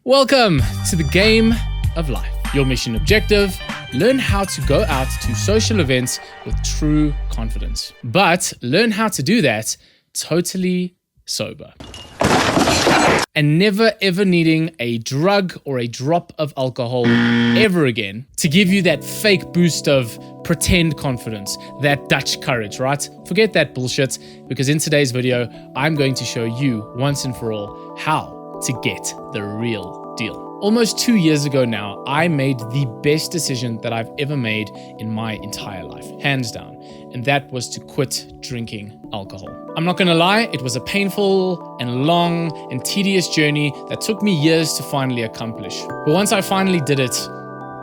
Welcome to the game of life. Your mission objective: learn how to go out to social events with true confidence. But learn how to do that totally sober. And never ever needing a drug or a drop of alcohol ever again to give you that fake boost of pretend confidence, that Dutch courage, right? Forget that bullshit, because in today's video, I'm going to show you once and for all how to get the real deal. Almost 2 years ago now, I made the best decision that I've ever made in my entire life, hands down, and that was to quit drinking alcohol. I'm not gonna lie, it was a painful and long and tedious journey that took me years to finally accomplish. But once I finally did it,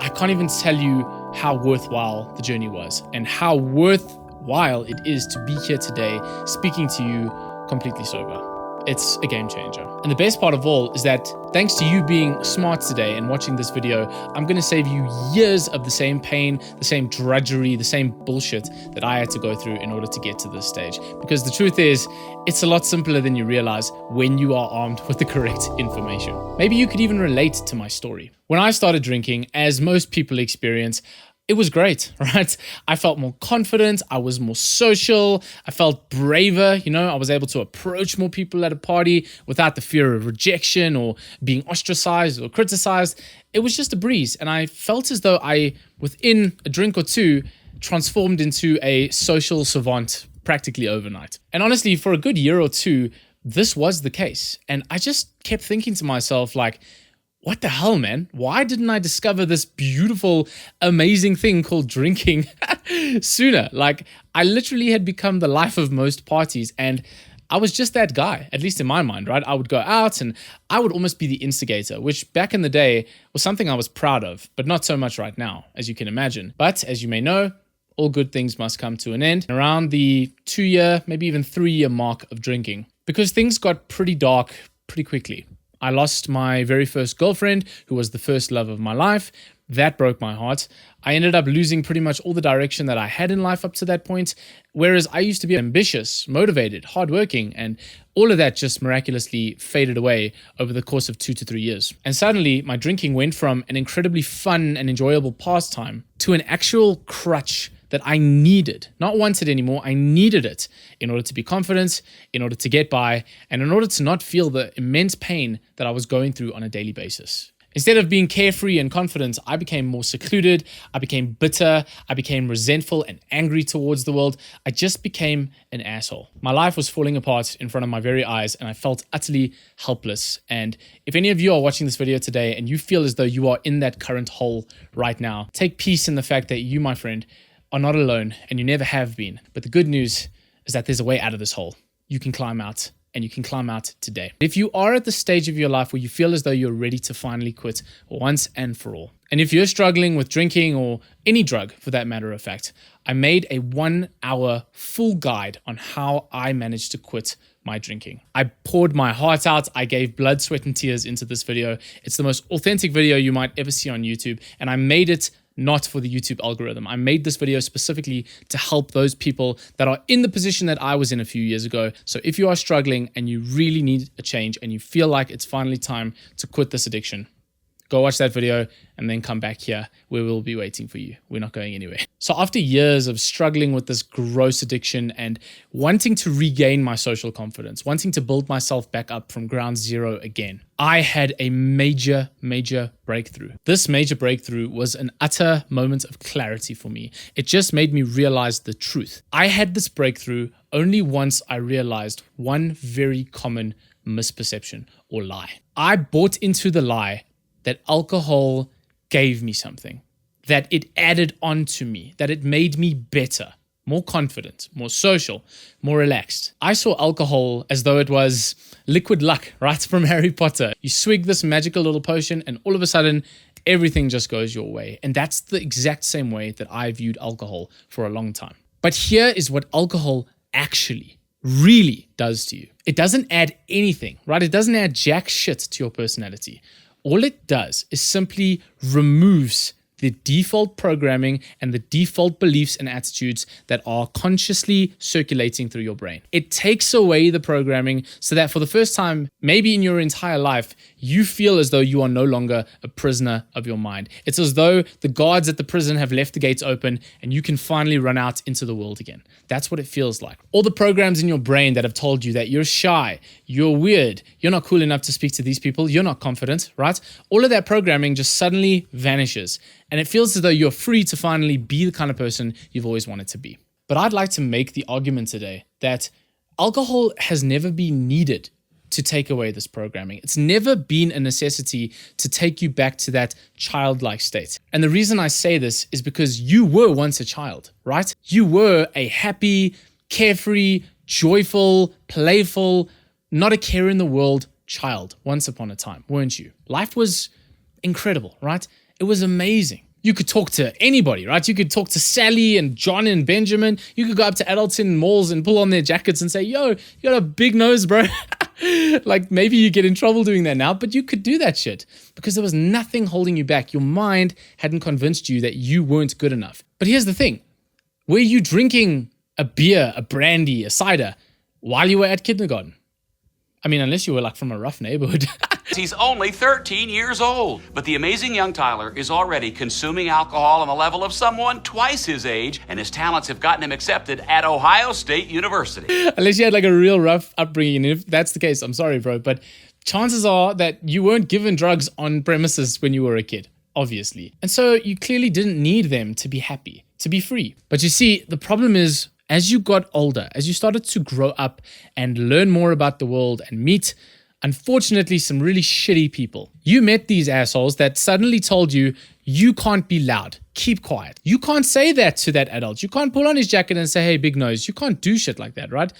I can't even tell you how worthwhile the journey was and how worthwhile it is to be here today speaking to you completely sober. It's a game changer. And the best part of all is that thanks to you being smart today and watching this video, I'm gonna save you years of the same pain, the same drudgery, the same bullshit that I had to go through in order to get to this stage. Because the truth is, it's a lot simpler than you realize when you are armed with the correct information. Maybe you could even relate to my story. When I started drinking, as most people experience, it was great, right? I felt more confident, I was more social, I felt braver, I was able to approach more people at a party without the fear of rejection or being ostracized or criticized. It was just a breeze, and I felt as though I, within a drink or two, transformed into a social savant practically overnight. And honestly, for a good year or two, this was the case. And I just kept thinking to myself, like, what the hell, man? Why didn't I discover this beautiful, amazing thing called drinking sooner? Like, I literally had become the life of most parties, and I was just that guy, at least in my mind, right? I would go out and I would almost be the instigator, which back in the day was something I was proud of, but not so much right now, as you can imagine. But as you may know, all good things must come to an end. Around the 2-year, maybe even 3-year mark of drinking, because things got pretty dark pretty quickly. I lost my very first girlfriend, who was the first love of my life. That broke my heart. I ended up losing pretty much all the direction that I had in life up to that point, whereas I used to be ambitious, motivated, hardworking, and all of that just miraculously faded away over the course of 2 to 3 years. And suddenly, my drinking went from an incredibly fun and enjoyable pastime to an actual crutch that I needed, not wanted anymore. I needed it in order to be confident, in order to get by, and in order to not feel the immense pain that I was going through on a daily basis. Instead of being carefree and confident, I became more secluded, I became bitter, I became resentful and angry towards the world. I just became an asshole. My life was falling apart in front of my very eyes, and I felt utterly helpless. And if any of you are watching this video today and you feel as though you are in that current hole right now, take peace in the fact that you, my friend, are not alone, and you never have been. But the good news is that there's a way out of this hole. You can climb out, and you can climb out today. If you are at the stage of your life where you feel as though you're ready to finally quit once and for all, and if you're struggling with drinking or any drug for that matter of fact, I made a 1-hour full guide on how I managed to quit my drinking. I poured my heart out. I gave blood, sweat, and tears into this video. It's the most authentic video you might ever see on YouTube, and I made it not for the YouTube algorithm. I made this video specifically to help those people that are in the position that I was in a few years ago. So if you are struggling and you really need a change and you feel like it's finally time to quit this addiction, go watch that video and then come back here where we'll be waiting for you. We're not going anywhere. So after years of struggling with this gross addiction and wanting to regain my social confidence, wanting to build myself back up from ground zero again, I had a major breakthrough. This major breakthrough was an utter moment of clarity for me. It just made me realize the truth. I had this breakthrough only once I realized one very common misperception or lie. I bought into the lie that alcohol gave me something, that it added on to me, that it made me better, more confident, more social, more relaxed. I saw alcohol as though it was liquid luck, right from Harry Potter. You swig this magical little potion and all of a sudden, everything just goes your way. And that's the exact same way that I viewed alcohol for a long time. But here is what alcohol actually really does to you. It doesn't add anything, right? It doesn't add jack shit to your personality. All it does is simply removes the default programming and the default beliefs and attitudes that are consciously circulating through your brain. It takes away the programming so that for the first time, maybe in your entire life, you feel as though you are no longer a prisoner of your mind. It's as though the guards at the prison have left the gates open and you can finally run out into the world again. That's what it feels like. All the programs in your brain that have told you that you're shy, you're weird, you're not cool enough to speak to these people, you're not confident, right? All of that programming just suddenly vanishes. And it feels as though you're free to finally be the kind of person you've always wanted to be. But I'd like to make the argument today that alcohol has never been needed to take away this programming. It's never been a necessity to take you back to that childlike state. And the reason I say this is because you were once a child, right? You were a happy, carefree, joyful, playful, not a care in the world child once upon a time, weren't you? Life was incredible, right? It was amazing. You could talk to anybody, right? You could talk to Sally and John and Benjamin. You could go up to adults in malls and pull on their jackets and say, yo, you got a big nose, bro. Like maybe you get in trouble doing that now, but you could do that shit because there was nothing holding you back. Your mind hadn't convinced you that you weren't good enough. But here's the thing. Were you drinking a beer, a brandy, a cider while you were at kindergarten? I mean, unless you were like from a rough neighborhood. He's only 13 years old, but the amazing young Tyler is already consuming alcohol on the level of someone twice his age, and his talents have gotten him accepted at Ohio State University. Unless you had like a real rough upbringing, and if that's the case, I'm sorry, bro, but chances are that you weren't given drugs on premises when you were a kid, obviously. And so you clearly didn't need them to be happy, to be free. But you see, the problem is, as you got older, as you started to grow up and learn more about the world and meet, unfortunately, some really shitty people, you met these assholes that suddenly told you, you can't be loud, keep quiet. You can't say that to that adult. You can't pull on his jacket and say, hey, big nose. You can't do shit like that, right?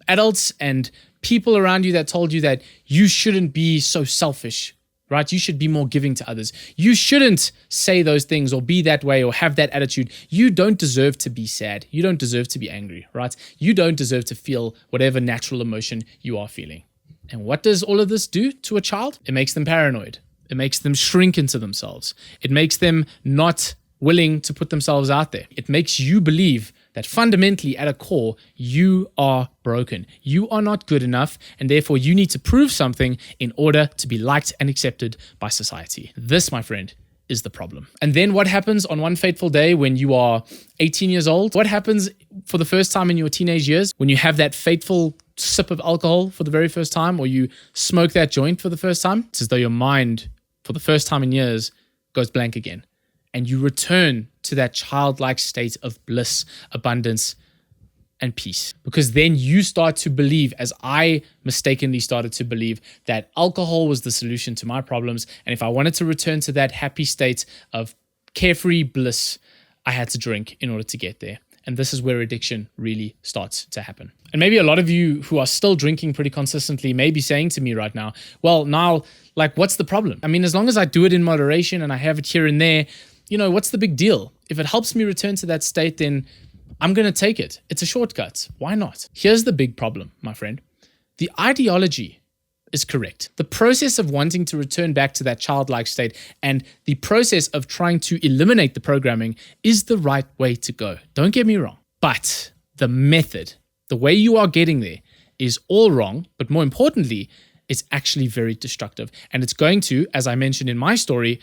Adults and people around you that told you that you shouldn't be so selfish, right? You should be more giving to others. You shouldn't say those things or be that way or have that attitude. You don't deserve to be sad. You don't deserve to be angry, right? You don't deserve to feel whatever natural emotion you are feeling. And what does all of this do to a child? It makes them paranoid. It makes them shrink into themselves. It makes them not willing to put themselves out there. It makes you believe that fundamentally at a core, you are broken. You are not good enough, and therefore you need to prove something in order to be liked and accepted by society. This, my friend, is the problem. And then what happens on one fateful day when you are 18 years old? What happens for the first time in your teenage years when you have that fateful sip of alcohol for the very first time, or you smoke that joint for the first time? It's as though your mind, for the first time in years, goes blank again. And you return to that childlike state of bliss, abundance, and peace. Because then you start to believe, as I mistakenly started to believe, that alcohol was the solution to my problems. And if I wanted to return to that happy state of carefree bliss, I had to drink in order to get there. And this is where addiction really starts to happen. And maybe a lot of you who are still drinking pretty consistently may be saying to me right now, well, Niall, like, what's the problem? I mean, as long as I do it in moderation and I have it here and there, you know, what's the big deal? If it helps me return to that state, then I'm going to take it. It's a shortcut. Why not? Here's the big problem, my friend. The ideology is correct. The process of wanting to return back to that childlike state and the process of trying to eliminate the programming is the right way to go. Don't get me wrong. But the method, the way you are getting there, is all wrong. But more importantly, it's actually very destructive. And it's going to, as I mentioned in my story,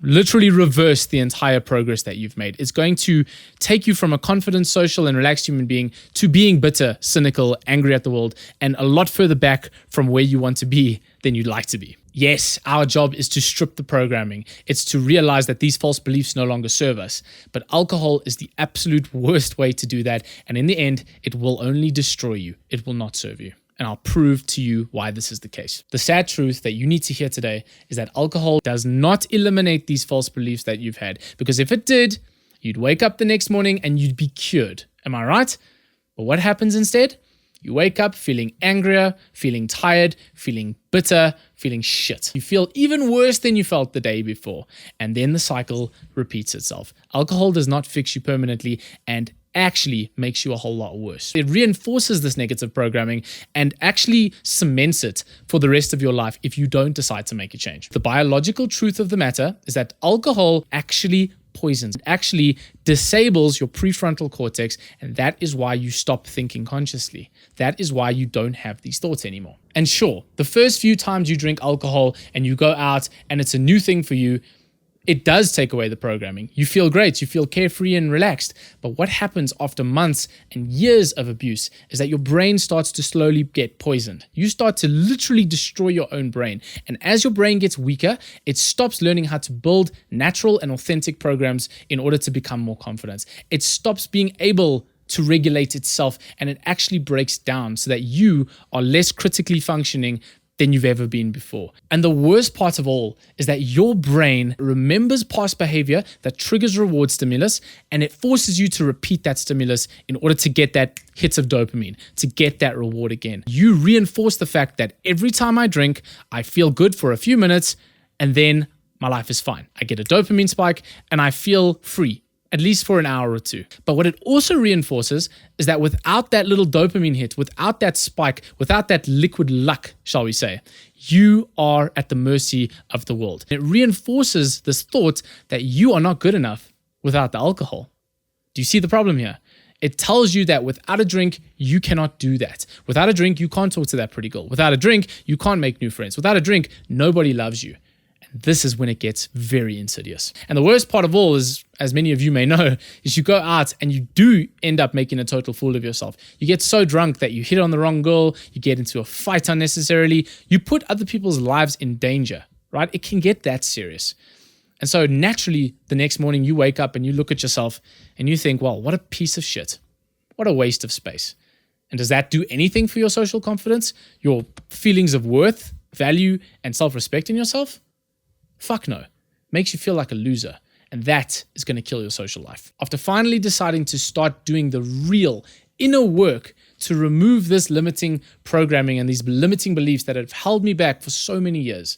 literally reverse the entire progress that you've made. It's going to take you from a confident, social, and relaxed human being to being bitter, cynical, angry at the world, and a lot further back from where you want to be than you'd like to be. Yes, our job is to strip the programming. It's to realize that these false beliefs no longer serve us. But alcohol is the absolute worst way to do that. And in the end, it will only destroy you. It will not serve you. And I'll prove to you why this is the case. The sad truth that you need to hear today is that alcohol does not eliminate these false beliefs that you've had. Because if it did, you'd wake up the next morning and you'd be cured. Am I right? But what happens instead? You wake up feeling angrier, feeling tired, feeling bitter, feeling shit. You feel even worse than you felt the day before. And then the cycle repeats itself. Alcohol does not fix you permanently and actually makes you a whole lot worse. It reinforces this negative programming and actually cements it for the rest of your life if you don't decide to make a change. The biological truth of the matter is that alcohol actually poisons. It actually disables your prefrontal cortex, and that is why you stop thinking consciously. That is why you don't have these thoughts anymore. And sure, the first few times you drink alcohol and you go out and it's a new thing for you, it does take away the programming. You feel great, you feel carefree and relaxed. But what happens after months and years of abuse is that your brain starts to slowly get poisoned. You start to literally destroy your own brain. And as your brain gets weaker, it stops learning how to build natural and authentic programs in order to become more confident. It stops being able to regulate itself, and it actually breaks down so that you are less critically functioning than you've ever been before. And the worst part of all is that your brain remembers past behavior that triggers reward stimulus, and it forces you to repeat that stimulus in order to get that hits of dopamine, to get that reward again. You reinforce the fact that every time I drink, I feel good for a few minutes, and then my life is fine. I get a dopamine spike, and I feel free, at least for an hour or two. But what it also reinforces is that without that little dopamine hit, without that spike, without that liquid luck, shall we say, you are at the mercy of the world. It reinforces this thought that you are not good enough without the alcohol. Do you see the problem here? It tells you that without a drink, you cannot do that. Without a drink, you can't talk to that pretty girl. Without a drink, you can't make new friends. Without a drink, nobody loves you. This is when it gets very insidious. And the worst part of all is, as many of you may know, is you go out and you do end up making a total fool of yourself. You get so drunk that you hit on the wrong girl, you get into a fight unnecessarily, you put other people's lives in danger, right? It can get that serious. And so naturally, the next morning you wake up and you look at yourself and you think, well, what a piece of shit. What a waste of space. And does that do anything for your social confidence, your feelings of worth, value, and self-respect in yourself? Fuck no. Makes you feel like a loser. And that is going to kill your social life. After finally deciding to start doing the real inner work to remove this limiting programming and these limiting beliefs that have held me back for so many years,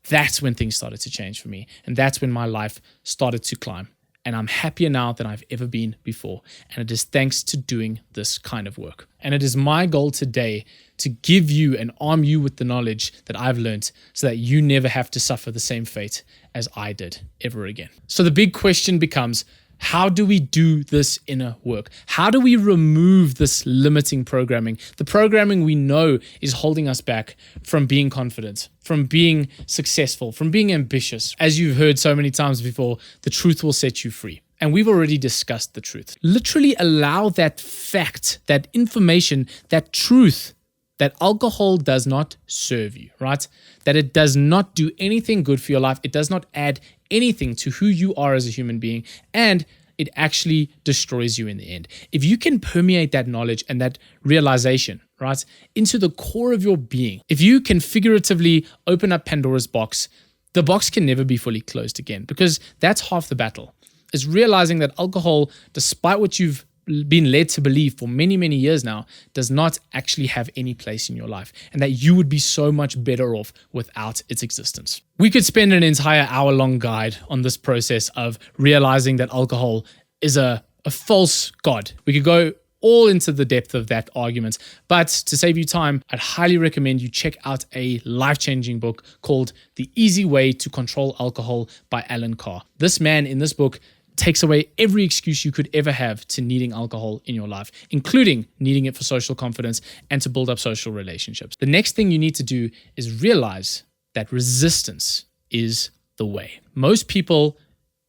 that's when things started to change for me. And that's when my life started to climb. And I'm happier now than I've ever been before. And it is thanks to doing this kind of work. And it is my goal today to give you and arm you with the knowledge that I've learned so that you never have to suffer the same fate as I did ever again. So the big question becomes, how do we do this inner work? How do we remove this limiting programming? The programming we know is holding us back from being confident, from being successful, from being ambitious. As you've heard so many times before, the truth will set you free. And we've already discussed the truth. Literally allow that fact, that information, that truth, that alcohol does not serve you, right? That it does not do anything good for your life. It does not add anything to who you are as a human being, and it actually destroys you in the end. If you can permeate that knowledge and that realization, right, into the core of your being, if you can figuratively open up Pandora's box, the box can never be fully closed again, because that's half the battle. Is realizing that alcohol, despite what you've been led to believe for many, many years now, does not actually have any place in your life, and that you would be so much better off without its existence. We could spend an entire hour-long guide on this process of realizing that alcohol is a false god. We could go all into the depth of that argument, but to save you time, I'd highly recommend you check out a life-changing book called The Easy Way to Control Alcohol by Alan Carr. This man in this book takes away every excuse you could ever have to needing alcohol in your life, including needing it for social confidence and to build up social relationships. The next thing you need to do is realize that resistance is the way. Most people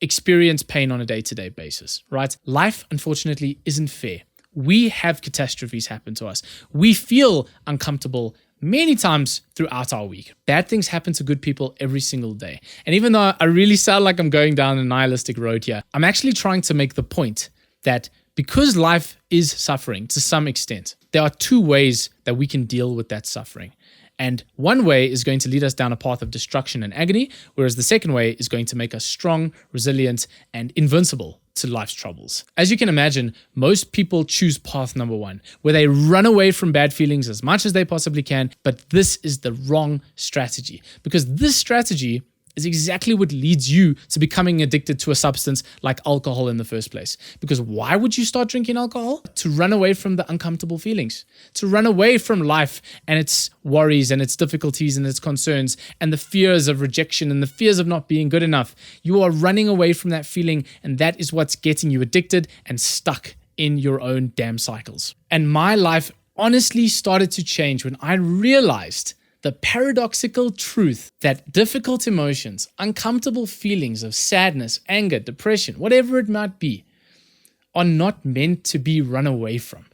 experience pain on a day-to-day basis, right? Life, unfortunately, isn't fair. We have catastrophes happen to us. We feel uncomfortable many times throughout our week. Bad things happen to good people every single day. And even though I really sound like I'm going down a nihilistic road here, I'm actually trying to make the point that because life is suffering to some extent, there are two ways that we can deal with that suffering. And one way is going to lead us down a path of destruction and agony, whereas the second way is going to make us strong, resilient, and invincible to life's troubles. As you can imagine, most people choose path number one, where they run away from bad feelings as much as they possibly can, but this is the wrong strategy, because this strategy is exactly what leads you to becoming addicted to a substance like alcohol in the first place. Because why would you start drinking alcohol? To run away from the uncomfortable feelings, to run away from life and its worries and its difficulties and its concerns and the fears of rejection and the fears of not being good enough. You are running away from that feeling, and that is what's getting you addicted and stuck in your own damn cycles. And my life honestly started to change when I realized the paradoxical truth that difficult emotions, uncomfortable feelings of sadness, anger, depression, whatever it might be, are not meant to be run away from.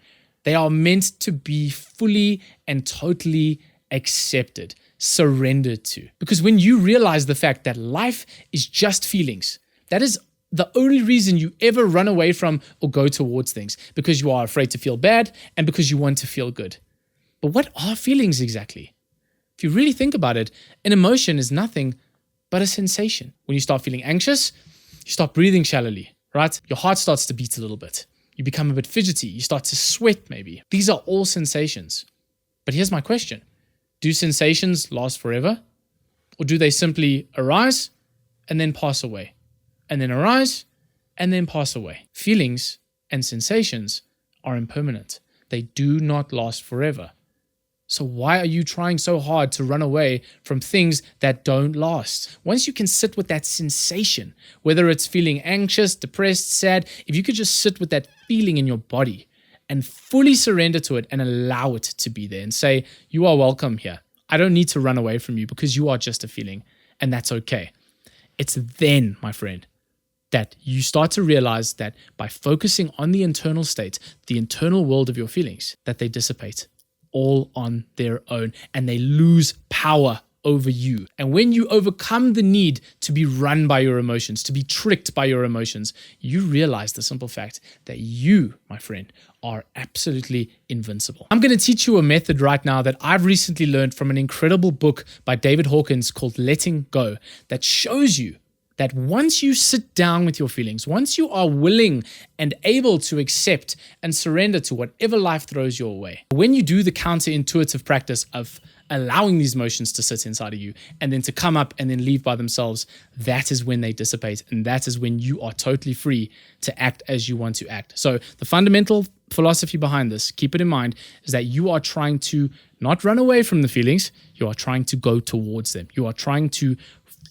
They are meant to be fully and totally accepted, surrendered to. Because when you realize the fact that life is just feelings, that is the only reason you ever run away from or go towards things, because you are afraid to feel bad and because you want to feel good. But what are feelings exactly? If you really think about it, an emotion is nothing but a sensation. When you start feeling anxious, you start breathing shallowly, right? Your heart starts to beat a little bit. You become a bit fidgety. You start to sweat maybe. These are all sensations. But here's my question. Do sensations last forever? Or do they simply arise and then pass away? And then arise and then pass away? Feelings and sensations are impermanent. They do not last forever. So why are you trying so hard to run away from things that don't last? Once you can sit with that sensation, whether it's feeling anxious, depressed, sad, if you could just sit with that feeling in your body and fully surrender to it and allow it to be there and say, you are welcome here. I don't need to run away from you because you are just a feeling, and that's okay. It's then, my friend, that you start to realize that by focusing on the internal state, the internal world of your feelings, that they dissipate all on their own and they lose power over you. And when you overcome the need to be run by your emotions, to be tricked by your emotions, you realize the simple fact that you, my friend, are absolutely invincible. I'm going to teach you a method right now that I've recently learned from an incredible book by David Hawkins called Letting Go, that shows you that once you sit down with your feelings, once you are willing and able to accept and surrender to whatever life throws your way, when you do the counterintuitive practice of allowing these emotions to sit inside of you and then to come up and then leave by themselves, that is when they dissipate, and that is when you are totally free to act as you want to act. So the fundamental philosophy behind this, keep it in mind, is that you are trying to not run away from the feelings, you are trying to go towards them. You are trying to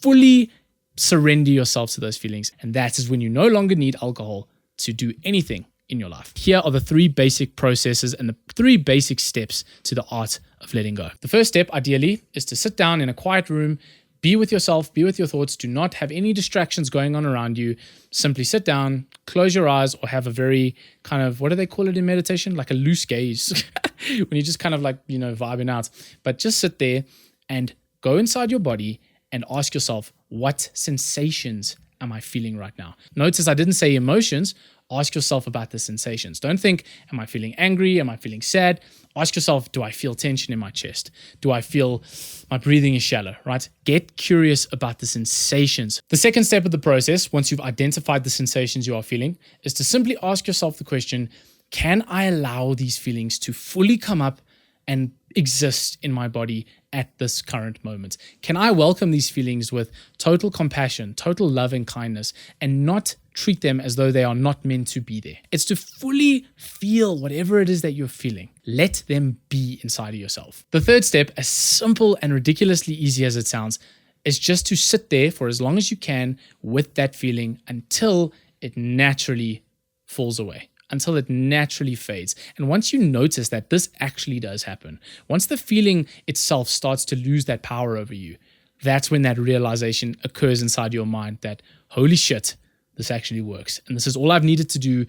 fully surrender yourself to those feelings. And that is when you no longer need alcohol to do anything in your life. Here are the 3 basic processes and the 3 basic steps to the art of letting go. The first step, ideally, is to sit down in a quiet room, be with yourself, be with your thoughts, do not have any distractions going on around you. Simply sit down, close your eyes, or have a very kind of, what do they call it in meditation? Like a loose gaze, when you're just kind of like, vibing out. But just sit there and go inside your body and ask yourself, what sensations am I feeling right now? Notice I didn't say emotions. Ask yourself about the sensations. Don't think, am I feeling angry? Am I feeling sad? Ask yourself, do I feel tension in my chest? Do I feel my breathing is shallow, right? Get curious about the sensations. The second step of the process, once you've identified the sensations you are feeling, is to simply ask yourself the question, can I allow these feelings to fully come up and exist in my body at this current moment? Can I welcome these feelings with total compassion, total love and kindness, and not treat them as though they are not meant to be there? It's to fully feel whatever it is that you're feeling. Let them be inside of yourself. The third step, as simple and ridiculously easy as it sounds, is just to sit there for as long as you can with that feeling until it naturally falls away, until it naturally fades. And once you notice that this actually does happen, once the feeling itself starts to lose that power over you, that's when that realization occurs inside your mind that, holy shit, this actually works. And this is all I've needed to do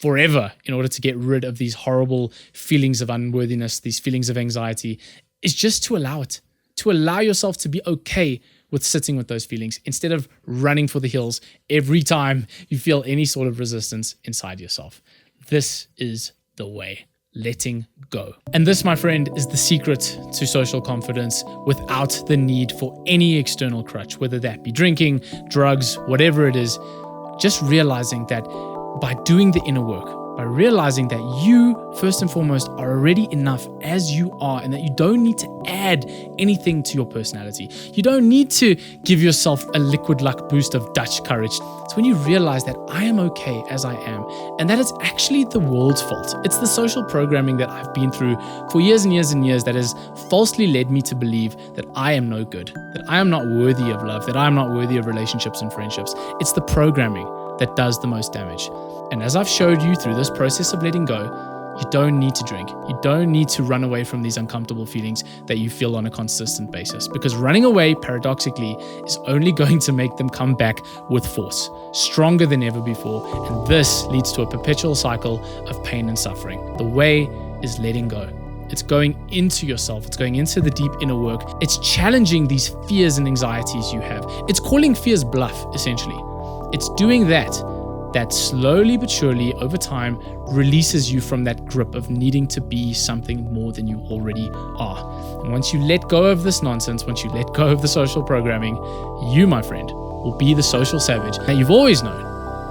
forever in order to get rid of these horrible feelings of unworthiness, these feelings of anxiety, is just to allow it, to allow yourself to be okay with sitting with those feelings instead of running for the hills every time you feel any sort of resistance inside yourself. This is the way. Letting go. And this, my friend, is the secret to social confidence without the need for any external crutch, whether that be drinking, drugs, whatever it is. Just realizing that by doing the inner work, by realizing that you, first and foremost, are already enough as you are and that you don't need to add anything to your personality. You don't need to give yourself a liquid luck boost of Dutch courage. It's when you realize that I am okay as I am and that it's actually the world's fault. It's the social programming that I've been through for years and years and years that has falsely led me to believe that I am no good, that I am not worthy of love, that I am not worthy of relationships and friendships. It's the programming that does the most damage. And as I've showed you through this process of letting go, you don't need to drink. You don't need to run away from these uncomfortable feelings that you feel on a consistent basis, because running away, paradoxically, is only going to make them come back with force, stronger than ever before. And this leads to a perpetual cycle of pain and suffering. The way is letting go. It's going into yourself. It's going into the deep inner work. It's challenging these fears and anxieties you have. It's calling fears bluff, essentially. It's doing that slowly but surely over time releases you from that grip of needing to be something more than you already are. And once you let go of this nonsense, once you let go of the social programming, you, my friend, will be the social savage that you've always known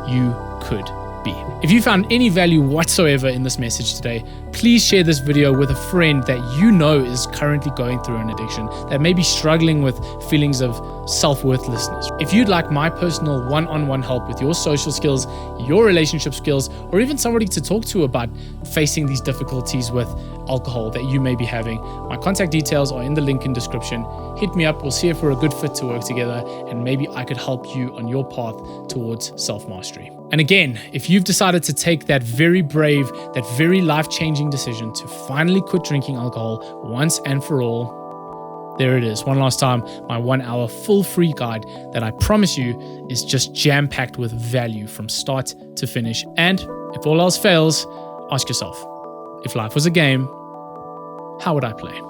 you could be. If you found any value whatsoever in this message today, please share this video with a friend that you know is currently going through an addiction, that may be struggling with feelings of self-worthlessness. If you'd like my personal one-on-one help with your social skills, your relationship skills, or even somebody to talk to about facing these difficulties with alcohol that you may be having, my contact details are in the link in description. Hit me up. We'll see if we're a good fit to work together, and maybe I could help you on your path towards self-mastery. And again, if you've decided to take that very brave, that very life-changing decision to finally quit drinking alcohol once and for all, there it is. One last time, my 1 hour full free guide that I promise you is just jam-packed with value from start to finish. And if all else fails, ask yourself, if life was a game, how would I play?